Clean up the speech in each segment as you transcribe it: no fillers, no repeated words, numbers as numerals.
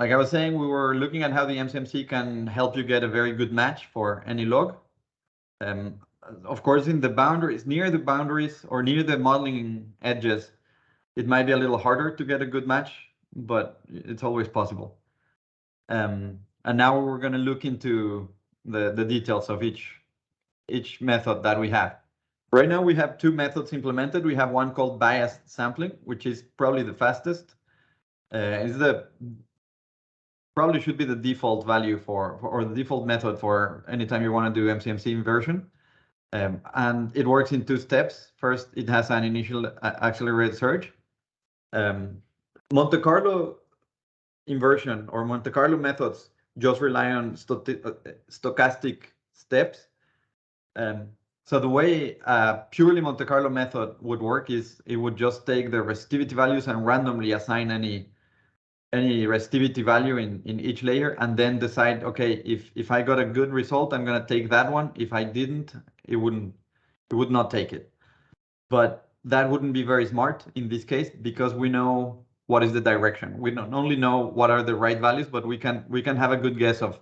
like I was saying, we were looking at how the MCMC can help you get a very good match for any log. Of course, in the boundaries, near the boundaries or near the modeling edges, it might be a little harder to get a good match, but it's always possible. And now we're going to look into the details of each method that we have. Right now we have two methods implemented. We have one called biased sampling, which is probably the fastest. Probably should be the default value or the default method for anytime you want to do MCMC inversion. And it works in two steps. First, it has an initial accelerated search. Monte Carlo inversion or Monte Carlo methods just rely on stochastic steps. So the way a purely Monte Carlo method would work is it would just take the resistivity values and randomly assign any resistivity value in each layer, and then decide, okay, if I got a good result, I'm gonna take that one. If I didn't, it would not take it. But that wouldn't be very smart in this case, because we know what is the direction. We don't only know what are the right values, but we can have a good guess of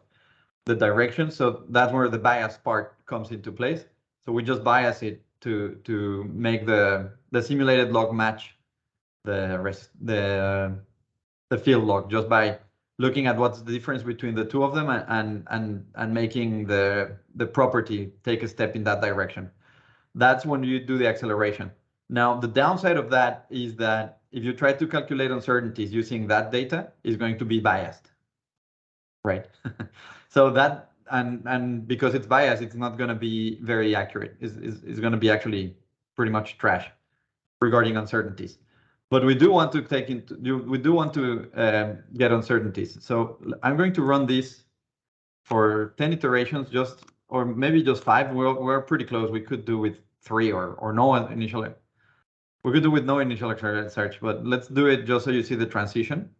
the direction. So that's where the bias part comes into place. So we just bias it to make the simulated log match the field log, just by looking at what's the difference between the two of them and making the property take a step in that direction. That's when you do the acceleration. Now, the downside of that is that if you try to calculate uncertainties using that data, is going to be biased, right? So that, and because it's biased, it's not going to be very accurate. It's going to be actually pretty much trash regarding uncertainties. But we do want to get uncertainties. So I'm going to run this for 10 iterations, or maybe just 5. We're pretty close. We could do with 3 or no initial. We could do with no initial accelerated search, but let's do it just so you see the transition.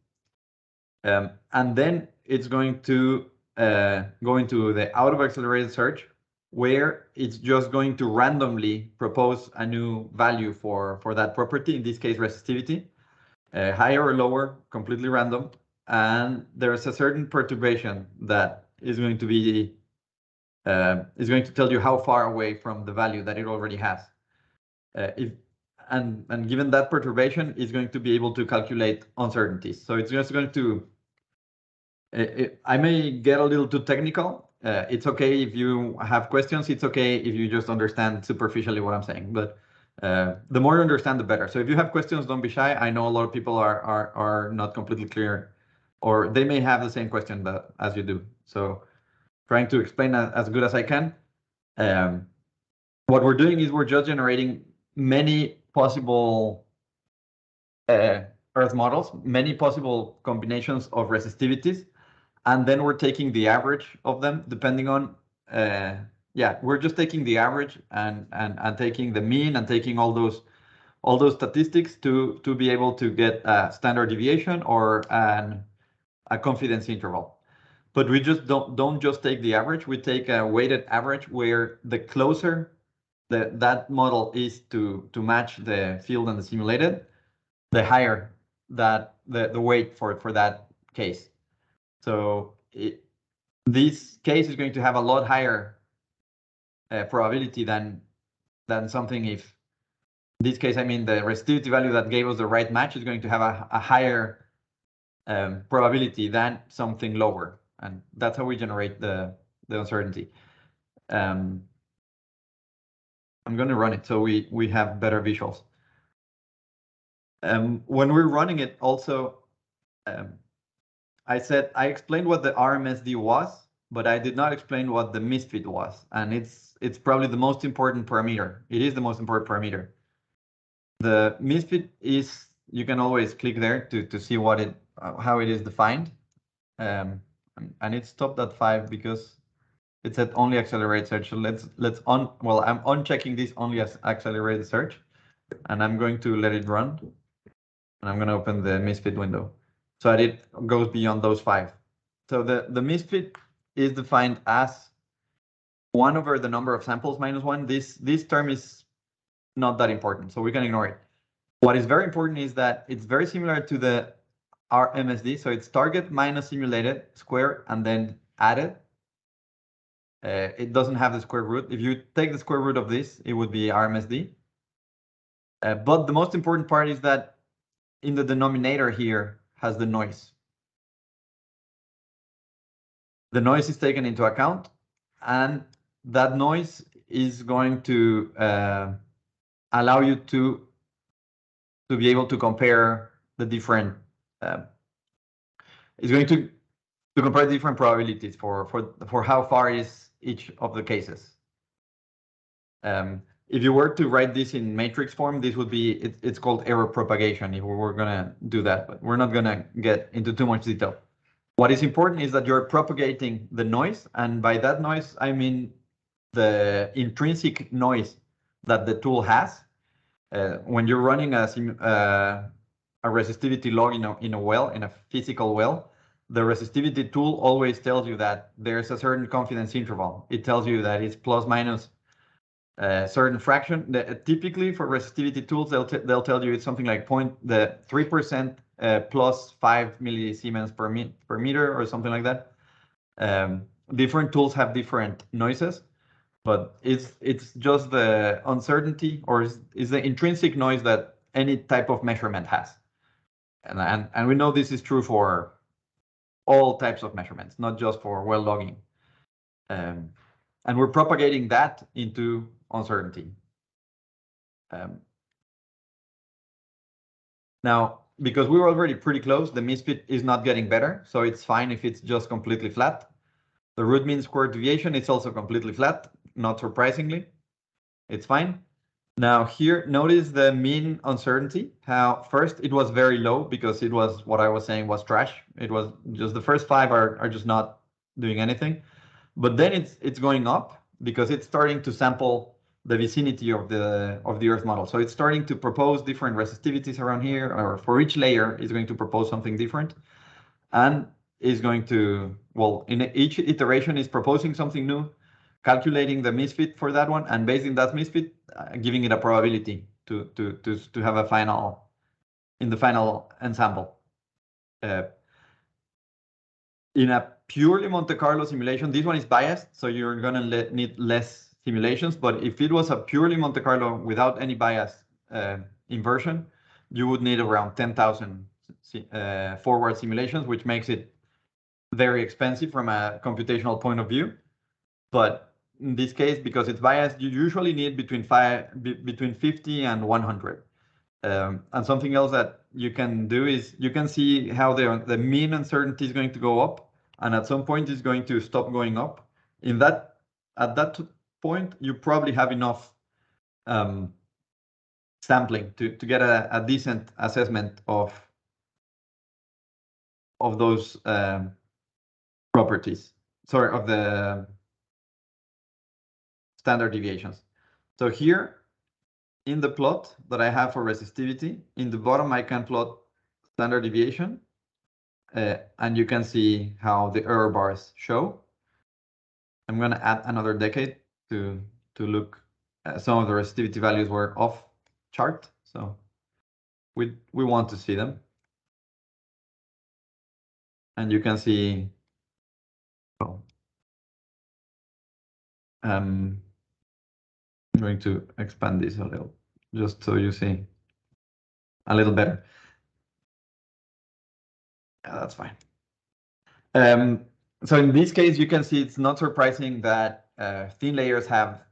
And then it's going to go into the out of accelerated search, where it's just going to randomly propose a new value for that property, in this case resistivity, higher or lower, completely random. And there's a certain perturbation that is going to be tell you how far away from the value that it already has. And given that perturbation, is going to be able to calculate uncertainties. So it's just going to, I may get a little too technical. It's okay if you have questions. It's okay if you just understand superficially what I'm saying. But the more you understand, the better. So if you have questions, don't be shy. I know a lot of people are not completely clear, or they may have the same question as you do. So trying to explain as good as I can. What we're doing is we're just generating many possible Earth models, many possible combinations of resistivities, and then we're taking the average of them depending on, we're just taking the average and taking the mean and taking all those statistics to be able to get a standard deviation or a confidence interval. But we just don't just take the average. We take a weighted average where the closer that model is to match the field and the simulated, the higher that the weight for that case. So this case is going to have a lot higher probability than something. If in this case, I mean the resistivity value that gave us the right match is going to have a higher probability than something lower, and that's how we generate the uncertainty. I'm going to run it so we have better visuals. When we're running it, also, I explained what the RMSD was, but I did not explain what the misfit was, and it's probably the most important parameter. It is the most important parameter. The misfit is, you can always click there to see how it is defined, and it's stopped at 5 because it said only accelerated search. So I'm unchecking this only as accelerated search, and I'm going to let it run, and I'm going to open the misfit window so that it goes beyond those 5. So the misfit is defined as 1 over the number of samples minus 1. This term is not that important, so we can ignore it. What is very important is that it's very similar to the RMSD. So it's target minus simulated square and then added. It doesn't have the square root. If you take the square root of this, it would be RMSD. But the most important part is that in the denominator here has the noise. The noise is taken into account, and that noise is going to allow you to be able to compare the different. It's going to compare different probabilities for how far is each of the cases. If you were to write this in matrix form, this would be, it's called error propagation if we were gonna do that, but we're not gonna get into too much detail. What is important is that you're propagating the noise, and by that noise, I mean the intrinsic noise that the tool has. When you're running a resistivity log in a well, in a physical well, the resistivity tool always tells you that there's a certain confidence interval. It tells you that it's plus minus a certain fraction. Typically for resistivity tools, they'll tell you it's something like 3% plus 5 millisiemens per meter or something like that. Different tools have different noises, but it's just the uncertainty, or is the intrinsic noise that any type of measurement has. And we know this is true for all types of measurements, not just for well logging. And we're propagating that into uncertainty. Now, because we were already pretty close, the misfit is not getting better, so it's fine if it's just completely flat. The root mean squared deviation is also completely flat, not surprisingly. It's fine. Now here, notice the mean uncertainty, how first it was very low because it was what I was saying was trash. It was just the first 5 are just not doing anything. But then it's going up because it's starting to sample the vicinity of the Earth model. So it's starting to propose different resistivities around here, or for each layer is going to propose something different, and is going to, well, in each iteration is proposing something new, calculating the misfit for that one, and basing that misfit, giving it a probability to have a final, in the final ensemble. In a purely Monte Carlo simulation, this one is biased, so you're gonna need less simulations. But if it was a purely Monte Carlo without any bias inversion, you would need around 10,000 forward simulations, which makes it very expensive from a computational point of view. But in this case, because it's biased, you usually need between 50 and 100. And something else that you can do is you can see how the mean uncertainty is going to go up, and at some point it's going to stop going up. At that point, you probably have enough sampling to get a decent assessment of those properties. Sorry, of the standard deviations. So here, in the plot that I have for resistivity, in the bottom I can plot standard deviation, and you can see how the error bars show. I'm going to add another decade to look. Some of the resistivity values were off chart, so we want to see them. And you can see, well, I'm going to expand this a little, just so you see a little better. Yeah, that's fine. So in this case, you can see it's not surprising that thin layers have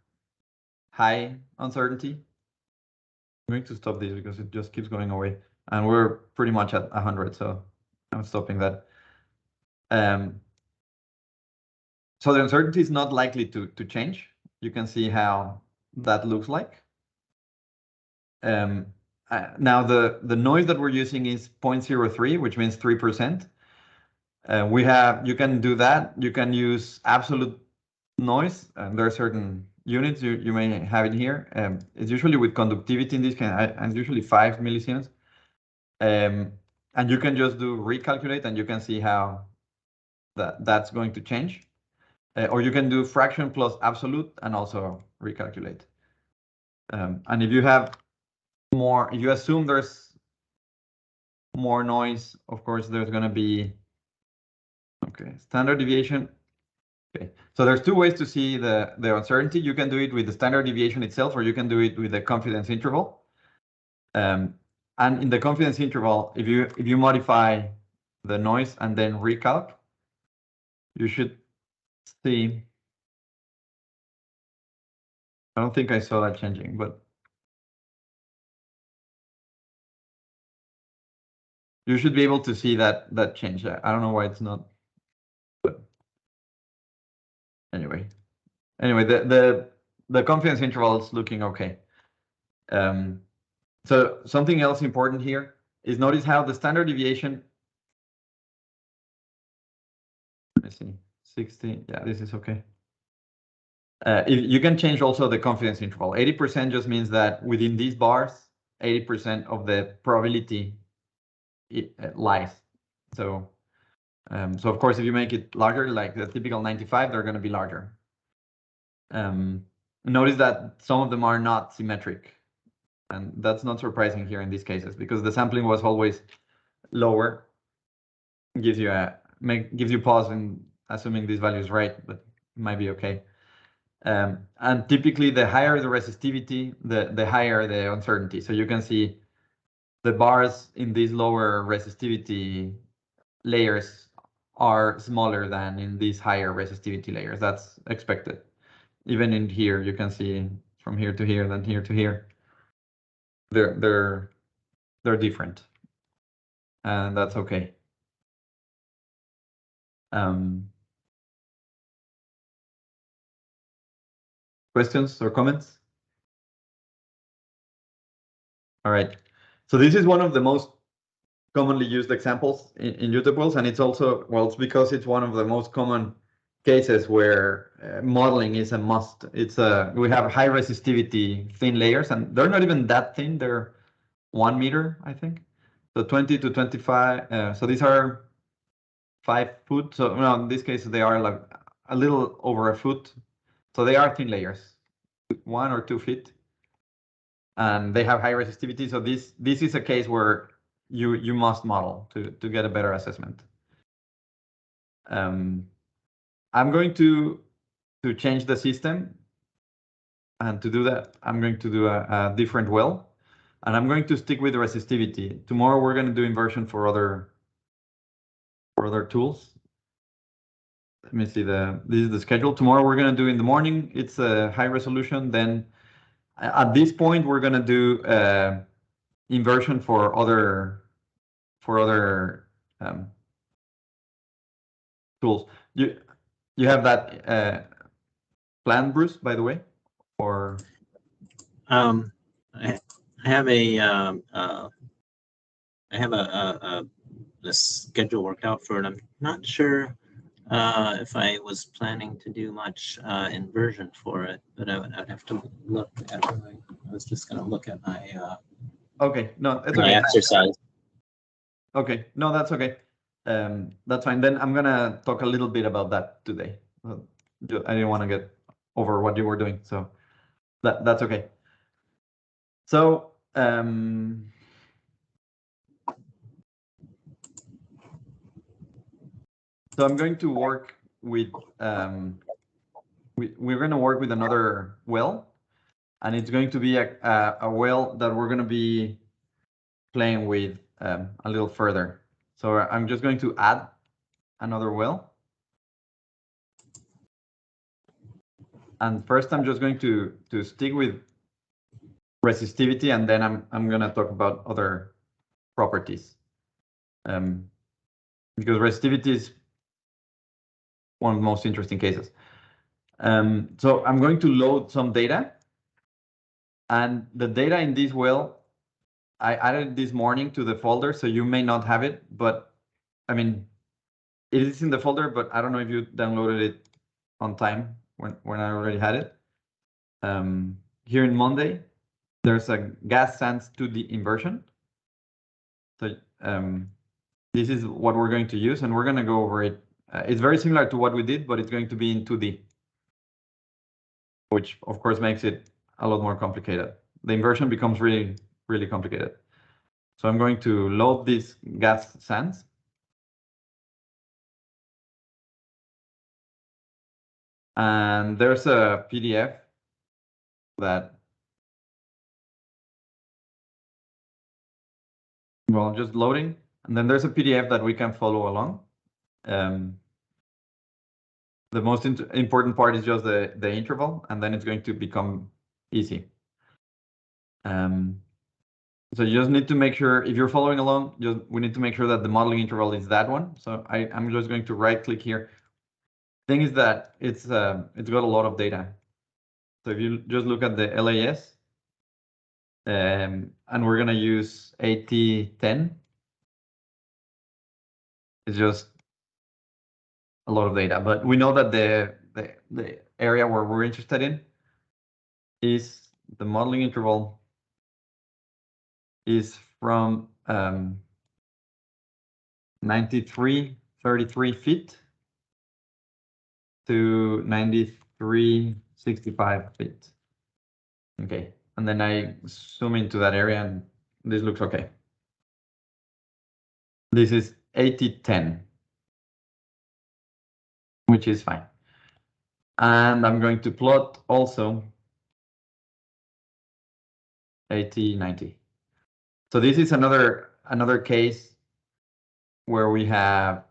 high uncertainty. I'm going to stop this because it just keeps going away, and we're pretty much at 100, so I'm stopping that. So the uncertainty is not likely to change. You can see how that looks like. Now the noise that we're using is 0.03, which means 3%. You can do that. You can use absolute noise, and there are certain units you may have in here. It's usually with conductivity in this case, and usually 5 millisiemens. And you can just do recalculate, and you can see how that's going to change. Or you can do fraction plus absolute and also recalculate. And if you have more, if you assume there's more noise, of course, there's going to be, okay, standard deviation. Okay, so there's two ways to see the uncertainty. You can do it with the standard deviation itself, or you can do it with the confidence interval. And in the confidence interval, if you modify the noise and then recalc, you should see. I don't think I saw that changing, but you should be able to see that change. I don't know why it's not. But anyway, the confidence interval is looking okay. So something else important here is notice how the standard deviation. Let me see, 60. Yeah, this is okay. If you can change also the confidence interval. 80% just means that within these bars, 80% of the probability lies. So, so of course, if you make it larger, like the typical 95, they're going to be larger. Notice that some of them are not symmetric, and that's not surprising here in these cases because the sampling was always lower. Gives you pause in assuming this value is right, but it might be okay. And typically, the higher the resistivity, the higher the uncertainty. So you can see the bars in these lower resistivity layers are smaller than in these higher resistivity layers. That's expected. Even in here, you can see from here to here, then here to here. They're different, and that's okay. Questions or comments? All right. So this is one of the most commonly used examples in uTuples, and it's also, well, it's because it's one of the most common cases where modeling is a must. We have high resistivity thin layers, and they're not even that thin. They're 1 meter, I think. So 20 to 25. So these are 5 foot. So no, in this case, they are like a little over a foot. So they are thin layers, 1 or 2 feet. And they have high resistivity. So this is a case where you must model to get a better assessment. I'm going to change the system, and to do that, I'm going to do a different well, and I'm going to stick with the resistivity. Tomorrow we're going to do inversion for other tools. Let me see this is the schedule. Tomorrow we're going to do in the morning. It's a high resolution. Then at this point we're going to do inversion for other tools. You have that plan, Bruce, by the way, or I have a schedule worked out for it. I'm not sure if I was planning to do much inversion for it, but I would have to look at I was just going to look at my okay, no, it's my okay. exercise. Okay, no, that's okay. That's fine. Then I'm gonna talk a little bit about that today. I didn't want to get over what you were doing, so that's okay. So I'm going to work with we're going to work with another well, and it's going to be a well that we're going to be playing with a little further. So I'm just going to add another well. And first, I'm just going to stick with resistivity, and then I'm going to talk about other properties. Because resistivity is one of the most interesting cases. So I'm going to load some data, and the data in this well, I added this morning to the folder, so you may not have it, but I mean, it is in the folder, but I don't know if you downloaded it on time when I already had it. Here in Monte, there's a gas sands 2D inversion. So this is what we're going to use, and we're going to go over it. It's very similar to what we did, but it's going to be in 2D, which of course makes it a lot more complicated. The inversion becomes really, really complicated. So I'm going to load these gas sands. And there's a PDF that, well, just loading. And then there's a PDF that we can follow along. The most important part is just the interval, and then it's going to become easy. So you just need to make sure, if you're following along, we need to make sure that the modeling interval is that one. So I'm just going to right click here. Thing is that it's got a lot of data. So if you just look at the LAS, and we're going to use 8010, it's just a lot of data. But we know that the area where we're interested in is the modeling interval is from 9333 feet to 9365 feet. Okay, and then I zoom into that area and this looks okay. This is 8010, which is fine. And I'm going to plot also 8090. So this is another case where we have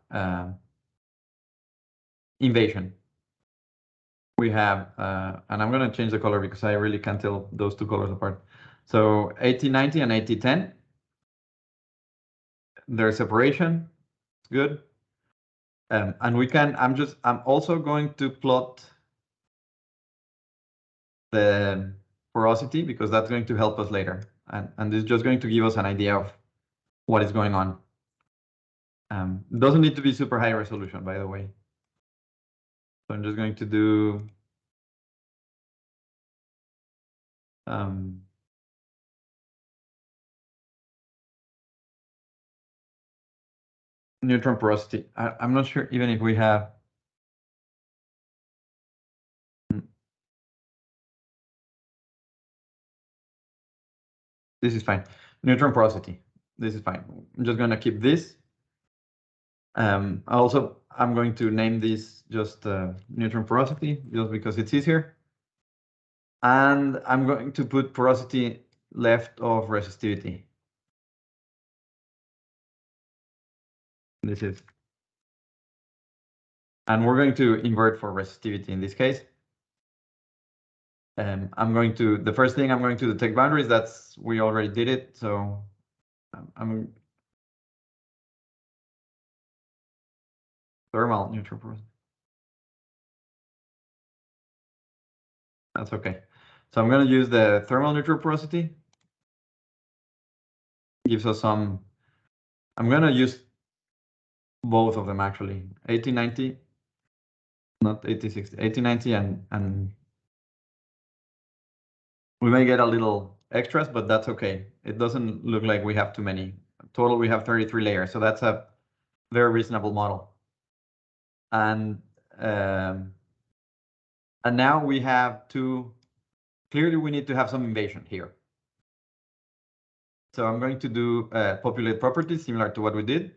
invasion. We have, and I'm going to change the color because I really can't tell those two colors apart. So 8090 and 8010, their separation, it's good. And we can, I'm also going to plot the porosity because that's going to help us later. And this is just going to give us an idea of what is going on. It doesn't need to be super high resolution, by the way. So I'm just going to do neutron porosity. I'm not sure even if we have. This is fine. Neutron porosity. This is fine. I'm just going to keep this. Also, I'm going to name this just neutron porosity just because it's easier. And I'm going to put porosity left of resistivity. This is. And we're going to invert for resistivity in this case. I'm going to, the first thing I'm going to detect boundaries, we already did it. So I'm thermal neutral porosity. That's okay. So I'm going to use the thermal neutral porosity. Gives us some, I'm going to use both of them actually, 8090, not 8060, 8090 and we may get a little extras, but that's okay. It doesn't look like we have too many. Total, we have 33 layers, so that's a very reasonable model. And now we have to, clearly we need to have some invasion here. So I'm going to do populate properties similar to what we did.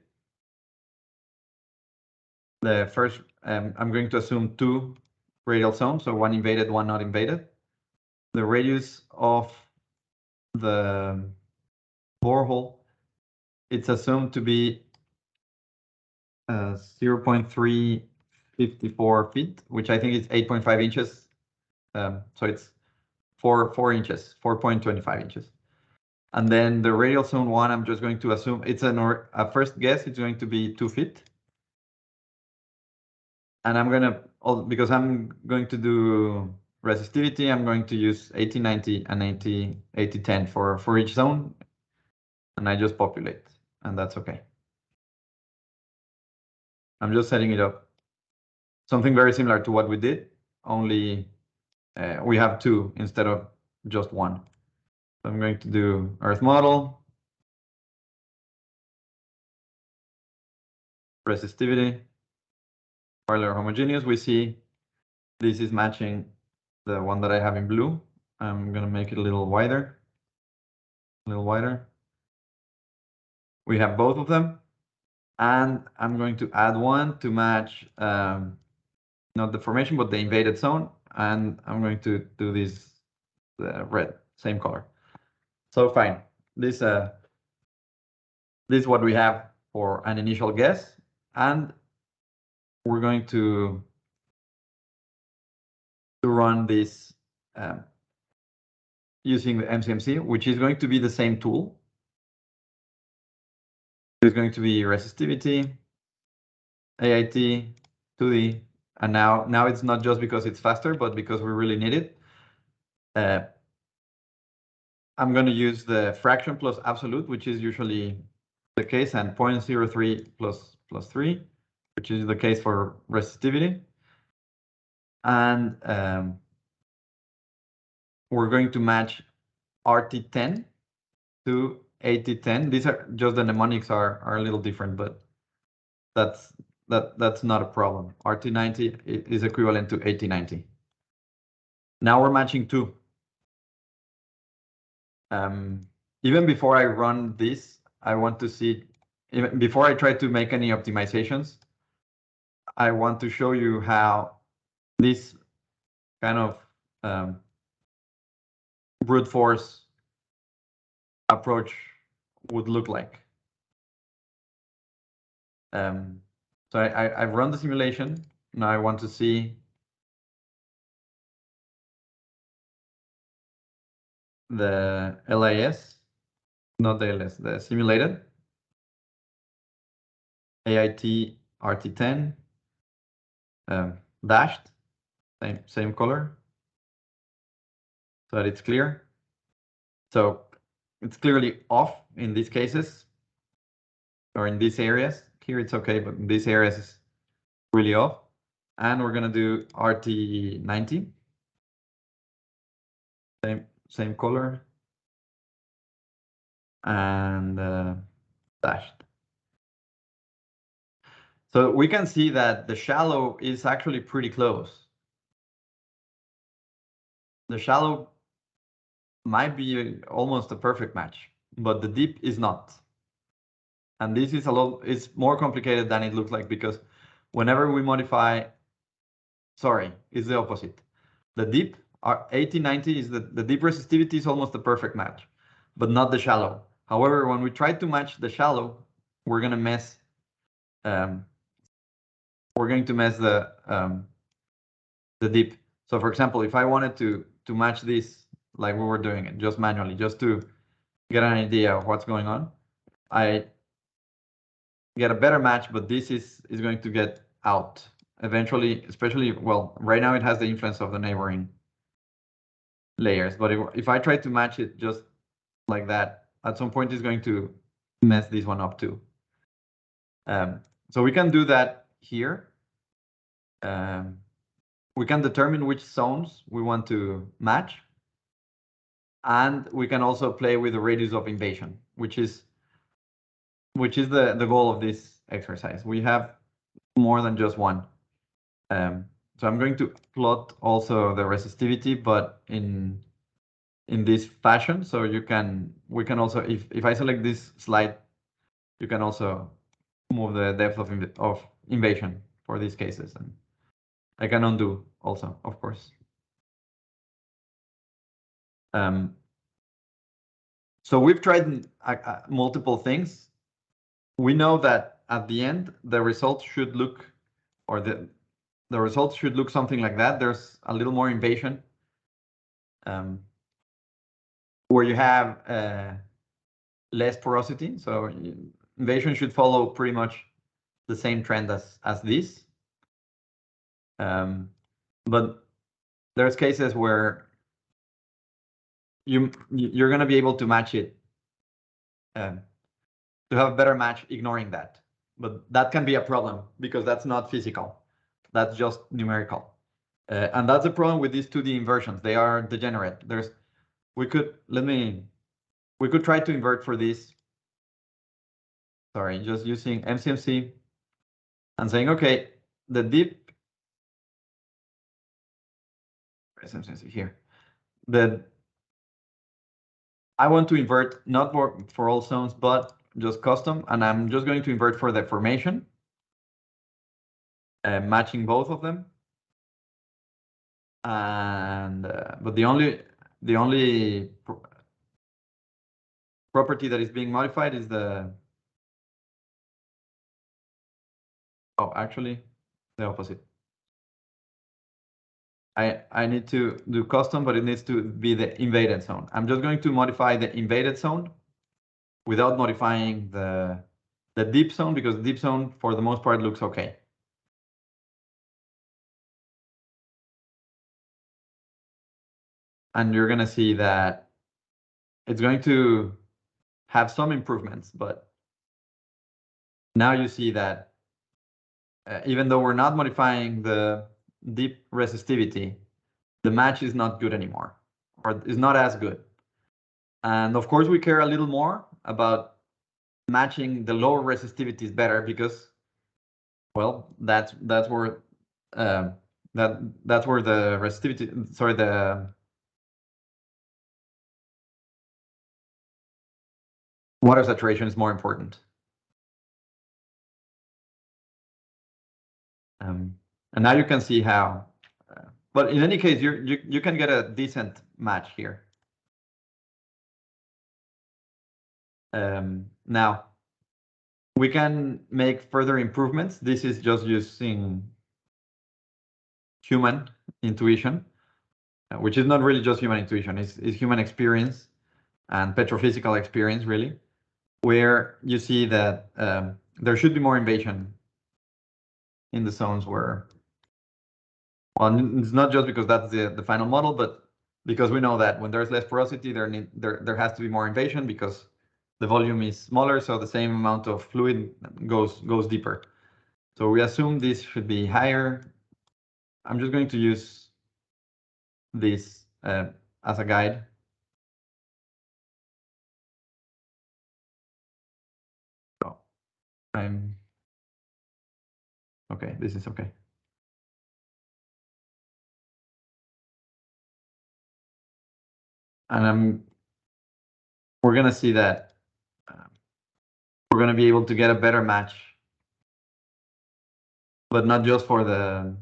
The first, I'm going to assume 2 radial zones, so 1 invaded, 1 not invaded. The radius of the borehole, it's assumed to be 0.354 feet, which I think is 8.5 inches. So it's 4 inches, 4.25 inches. And then the radial zone 1, I'm just going to assume it's a first guess, it's going to be 2 feet. And I'm going to, because I'm going to do resistivity, I'm going to use 8090 and 8010 for each zone. And I just populate, and that's okay. I'm just setting it up. Something very similar to what we did, only we have 2 instead of just 1. So I'm going to do Earth model, resistivity, Euler homogeneous. We see this is matching the one that I have in blue. I'm going to make it a little wider, We have both of them. And I'm going to add one to match not the formation, but the invaded zone. And I'm going to do this red, same color. So fine. This is what we have for an initial guess. And we're going to run this using the MCMC, which is going to be the same tool. There's going to be resistivity, AIT, 2D, and now it's not just because it's faster, but because we really need it. I'm going to use the fraction plus absolute, which is usually the case, and 0.03 plus 3, which is the case for resistivity. And we're going to match RT10 to AT10. These are just the mnemonics are a little different, but that's not a problem. RT90 is equivalent to AT90. Now we're matching 2. Even before I run this, I want to see, even before I try to make any optimizations, I want to show you how this kind of brute force approach would look like. So I've run the simulation. Now I want to see the LIS, not the LS, the simulated. AIT RT10 dashed, same color, so that it's clear. So it's clearly off in these cases, or in these areas. Here it's okay, but in these areas it's really off. And we're gonna do RT90, same color, and dashed. So we can see that the shallow is actually pretty close. The shallow might be almost a perfect match, but the deep is not. And this is it's more complicated than it looks like, because whenever we modify, sorry, it's the opposite. The deep, our 80-90 is the deep resistivity is almost a perfect match, but not the shallow. However, when we try to match the shallow, we're gonna mess. We're going to mess the deep. So for example, if I wanted to match this like we were doing it, just manually, just to get an idea of what's going on, I get a better match, but this is going to get out eventually, especially, well, right now it has the influence of the neighboring layers, but if I try to match it just like that, at some point it's going to mess this one up too. So we can do that here. We can determine which zones we want to match, and we can also play with the radius of invasion, which is the goal of this exercise. We have more than just one. So I'm going to plot also the resistivity, but in this fashion. So we can also, if I select this slide, you can also move the depth of invasion for these cases, and I can undo also, of course. So we've tried multiple things. We know that at the end, the results should look, or the results should look something like that. There's a little more invasion, where you have less porosity. So invasion should follow pretty much the same trend as this. But there's cases where you're going to be able to match it, to have a better match ignoring that. But that can be a problem, because that's not physical. That's just numerical. And that's the problem with these 2D inversions. They are degenerate. We could try to invert for this. Sorry, just using MCMC and saying, okay, the deep, where's MCMC here? I want to invert not for all zones, but just custom, and I'm just going to invert for the formation, matching both of them. And but the only property that is being modified is the, oh, actually the opposite. I need to do custom, but it needs to be the invaded zone. I'm just going to modify the invaded zone without modifying the deep zone, because the deep zone for the most part looks okay. And you're gonna see that it's going to have some improvements, but now you see that even though we're not modifying the deep resistivity, the match is not good anymore, or is not as good. And of course, we care a little more about matching the lower resistivities better, because, well, that's where that's where the resistivity, sorry, the water saturation is more important. And now you can see how, but in any case, you can get a decent match here. Now, we can make further improvements. This is just using human intuition, which is not really just human intuition, it's human experience and petrophysical experience, really, where you see that there should be more invasion in the zones where, well, it's not just because that's the final model, but because we know that when there's less porosity, there has to be more invasion, because the volume is smaller, so the same amount of fluid goes deeper. So we assume this should be higher. I'm just going to use this as a guide. So I'm okay. This is okay. And we're gonna see that we're gonna be able to get a better match, but not just for the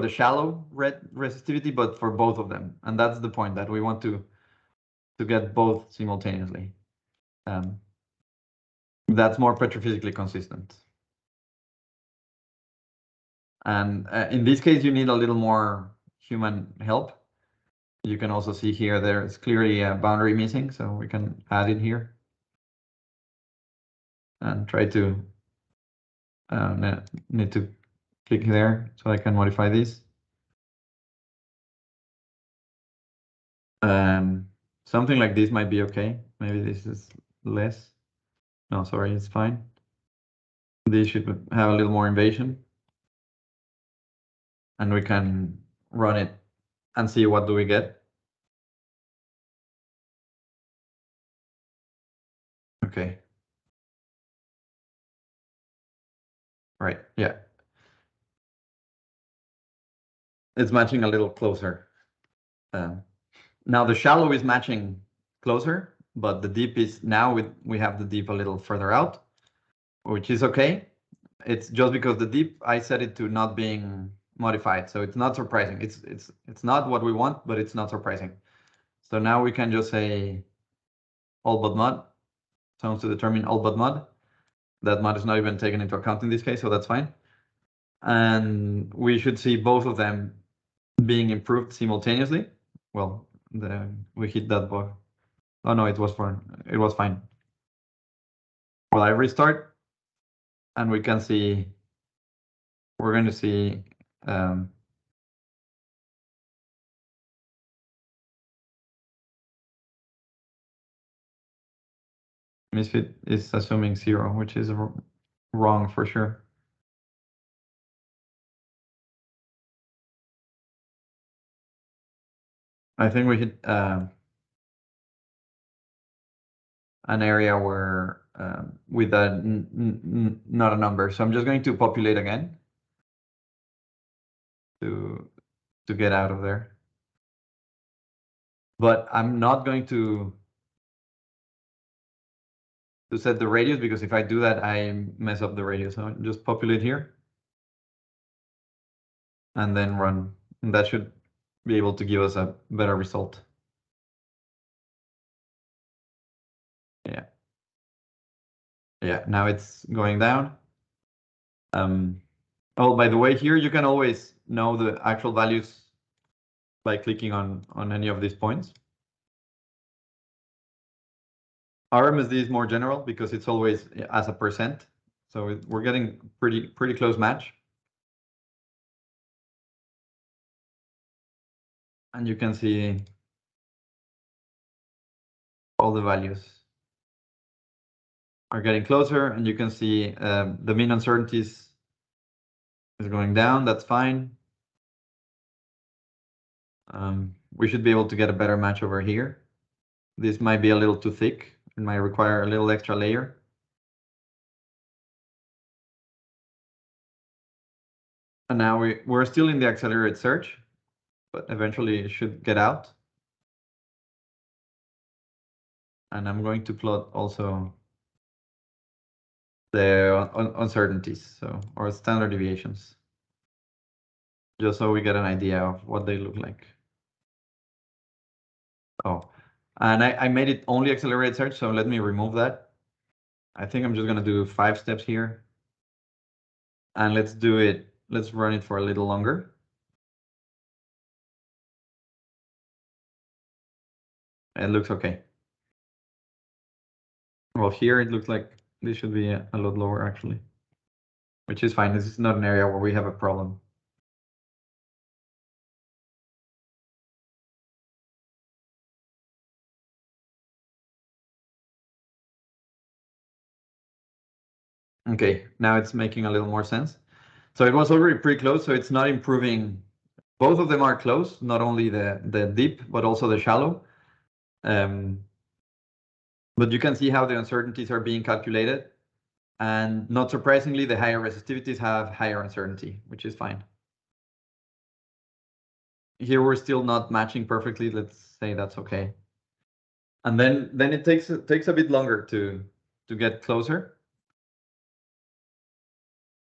shallow resistivity, but for both of them. And that's the point, that we want to get both simultaneously. That's more petrophysically consistent. And in this case, you need a little more human help. You can also see here there's clearly a boundary missing, so we can add it here and try to need to click there so I can modify this. Something like this might be okay. Maybe this is less. No, sorry, it's fine. This should have a little more invasion. And we can run it and see what do we get. Okay. Right, yeah. It's matching a little closer. Now the shallow is matching closer, but the deep is, now we have the deep a little further out, which is okay. It's just because the deep, I set it to not being modified, so it's not surprising. It's not what we want, but it's not surprising. So now we can just say all but mud, zones to determine all but mud. That mud is not even taken into account in this case, so that's fine. And we should see both of them being improved simultaneously. Well, we hit that bug. Oh no, it was fine. It was fine. Well, I restart, and we can see, we're going to see misfit is assuming 0, which is wrong for sure. I think we hit an area where with a not a number. So I'm just going to populate again to get out of there. But I'm not going to to set the radius, because if I do that, I mess up the radius. So just populate here and then run. And that should be able to give us a better result. Yeah. Yeah, now it's going down. Oh, by the way, here you can always know the actual values by clicking on any of these points. RMSD is more general because it's always as a percent. So we're getting pretty close match. And you can see all the values are getting closer, and you can see the mean uncertainties is going down. That's fine. We should be able to get a better match over here. This might be a little too thick. It might require a little extra layer. And now we're still in the accelerated search, but eventually it should get out. And I'm going to plot also the uncertainties, or standard deviations, just so we get an idea of what they look like. Oh, and I made it only accelerated search, so let me remove that. I think I'm just going to do 5 steps here. And let's run it for a little longer. It looks okay. Well, here it looks like this should be a lot lower actually, which is fine. This is not an area where we have a problem. Okay, now it's making a little more sense. So it was already pretty close, so it's not improving. Both of them are close, not only the deep, but also the shallow. But you can see how the uncertainties are being calculated. And not surprisingly, the higher resistivities have higher uncertainty, which is fine. Here we're still not matching perfectly. Let's say that's okay. And then it takes a bit longer to get closer.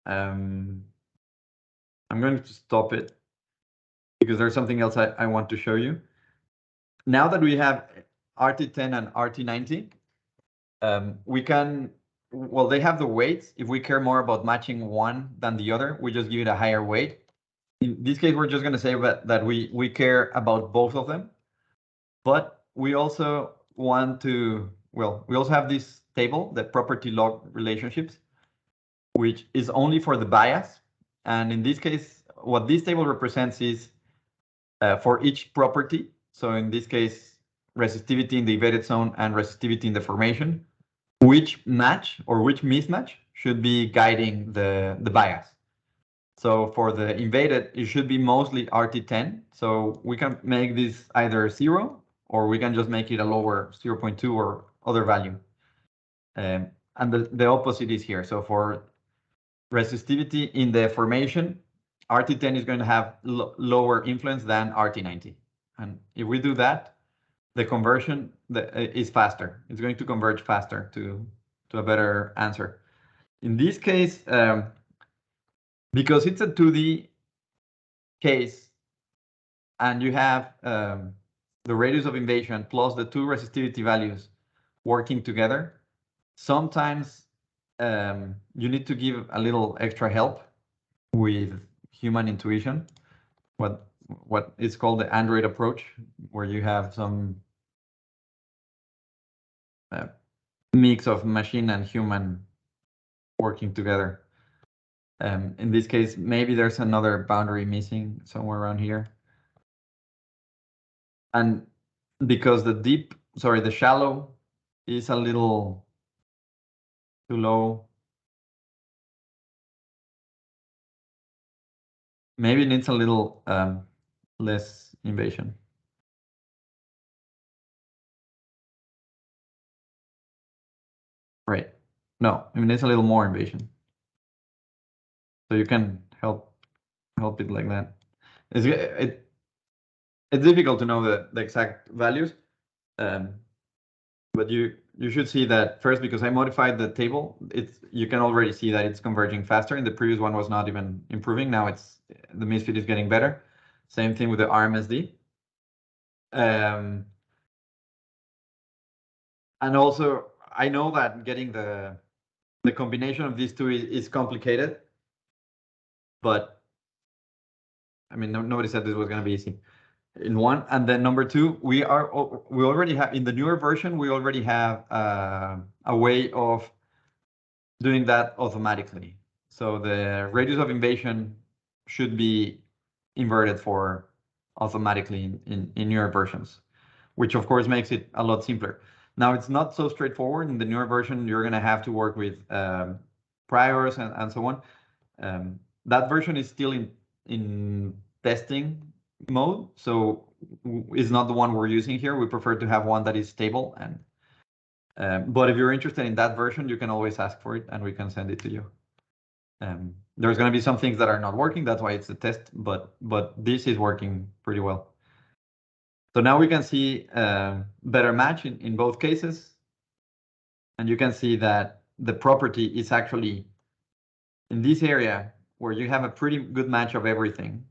I'm going to stop it because there's something else I want to show you. Now that we have RT10 and RT90, we can, well, they have the weights. If we care more about matching one than the other, we just give it a higher weight. In this case, we're just going to say that we care about both of them. But we also want to, well, we also have this table, the property log relationships, which is only for the bias. And in this case, what this table represents is for each property. So in this case, resistivity in the evaded zone and resistivity in the formation, which match or which mismatch should be guiding the bias. So for the invaded, it should be mostly RT10. So we can make this either 0, or we can just make it a lower 0.2 or other value. And the opposite is here. So for resistivity in the formation, RT10 is going to have lower influence than RT90. And if we do that, the conversion is faster. It's going to converge faster to a better answer. In this case, because it's a 2D case, and you have the radius of invasion plus the 2 resistivity values working together, sometimes you need to give a little extra help with human intuition, what is called the Android approach, where you have some mix of machine and human working together. In this case, maybe there's another boundary missing somewhere around here. And because the shallow is a little too low, maybe it needs a little less invasion. Right. No, it needs a little more invasion. So you can help it like that. It's difficult to know the exact values, but you should see that first, because I modified the table, you can already see that it's converging faster. In the previous one was not even improving. Now the misfit is getting better. Same thing with the RMSD. And also, I know that getting the combination of these two is complicated, but I mean, nobody said this was going to be easy in one. And then number two, we already have, in the newer version, we already have a way of doing that automatically. So the radius of invasion should be inverted for automatically in newer versions, which of course makes it a lot simpler. Now it's not so straightforward. In the newer version, you're going to have to work with priors and so on. That version is still in testing mode, so it's not the one we're using here. We prefer to have one that is stable. And but if you're interested in that version, you can always ask for it, and we can send it to you. There's going to be some things that are not working. That's why it's a test, but this is working pretty well. So now we can see better match in both cases, and you can see that the property is actually in this area where you have a pretty good match of everything.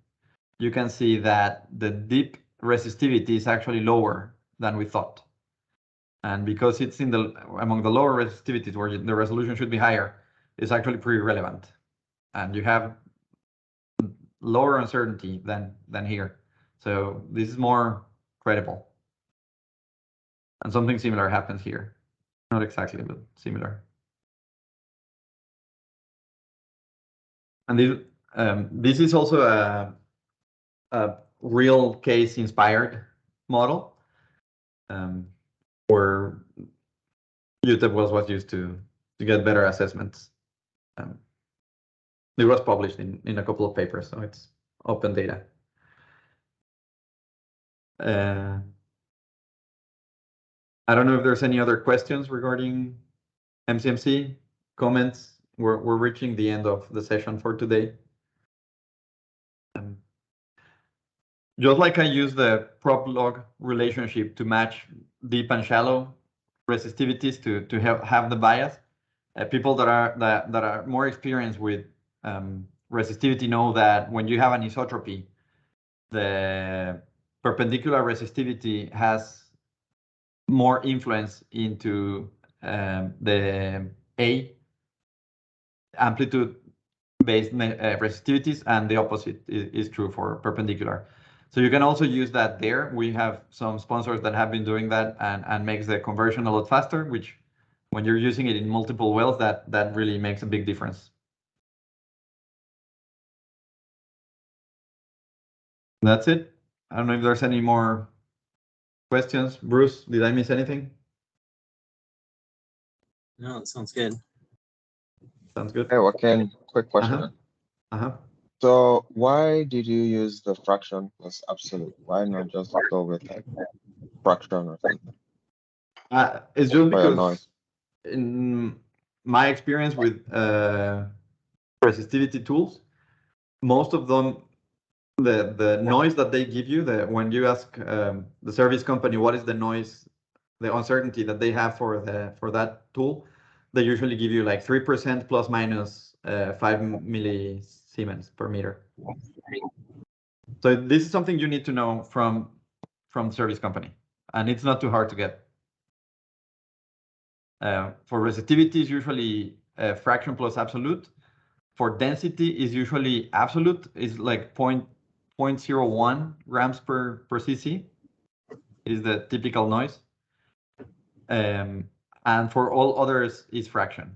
You can see that the deep resistivity is actually lower than we thought. And because it's among the lower resistivities where the resolution should be higher, it's actually pretty relevant. And you have lower uncertainty than here. So this is more credible. And something similar happens here. Not exactly, but similar. And this is also a real case inspired model where UTEP was used to get better assessments. It was published in a couple of papers, so it's open data. I don't know if there's any other questions regarding MCMC, comments. We're reaching the end of the session for today. Just like I use the prop log relationship to match deep and shallow resistivities to have the bias, people that are more experienced with resistivity know that when you have an isotropy, the perpendicular resistivity has more influence into the A amplitude-based resistivities, and the opposite is true for perpendicular. So you can also use that there. We have some sponsors that have been doing that and makes the conversion a lot faster, which when you're using it in multiple wells, that really makes a big difference. That's it. I don't know if there's any more questions. Bruce, did I miss anything? No, it sounds good. Sounds good. Hey, Joaquin, quick question. So why did you use the fraction plus absolute? Why not just go with like fraction or something? It's just because in my experience with resistivity tools, most of them, the noise that they give you, when you ask the service company what is the noise, the uncertainty that they have for that tool, they usually give you like 3% plus minus 5 millisiemens per meter. So this is something you need to know from service company, and it's not too hard to get. For resistivity is usually fraction plus absolute. For density is usually absolute, is like 0.01 grams per cc is the typical noise. And for all others is fraction.